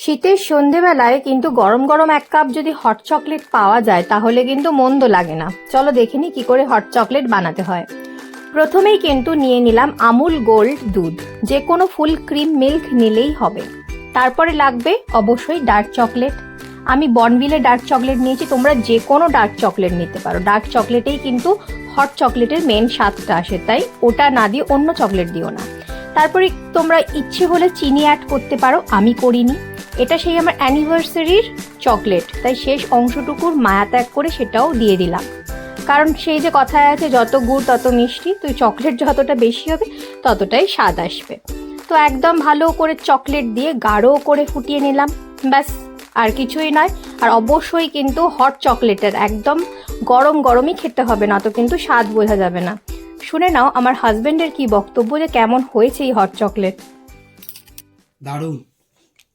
শীতের সন্ধেবেলায় কিন্তু গরম গরম এক কাপ যদি হট চকলেট পাওয়া যায় তাহলে কিন্তু মন্দ লাগে না। চলো দেখে নি কি করে হট চকলেট বানাতে হয়। প্রথমেই কিন্তু নিয়ে নিলাম আমুল গোল্ড দুধ, যে কোনো ফুল ক্রিম মিল্ক নিলেই হবে। তারপরে লাগবে অবশ্যই ডার্ক চকলেট। আমি বর্নভিলে ডার্ক চকলেট নিয়েছি, তোমরা যে কোনো ডার্ক চকলেট নিতে পারো। ডার্ক চকলেটেই কিন্তু হট চকলেটের মেন স্বাদটা আসে, তাই ওটা না দিয়ে অন্য চকলেট দিও না। তারপরে তোমরা ইচ্ছে হলে চিনি অ্যাড করতে পারো, আমি করিনি। এটা সেই আমার অ্যানিভার্সারির চকলেট, তাই শেষ অংশটুকুর মায়া ত্যাগ করে সেটাও দিয়ে দিলাম। কারণ সেই যে কথায় আছে, যত গুড় তত মিষ্টি, তো চকলেট যতটা বেশি হবে ততটাই স্বাদ আসবে। তো একদম ভালো করে চকলেট দিয়ে গাঢ় করে ফুটিয়ে নিলাম, ব্যাস আর কিছুই নয়। আর অবশ্যই কিন্তু হট চকলেটের একদম গরম গরমই খেতে হবে, না তো কিন্তু স্বাদ বোঝা যাবে না। শুনে নাও আমার হাজবেন্ডের কি বক্তব্য, যে কেমন হয়েছে এই হট চকলেট। দারুণ।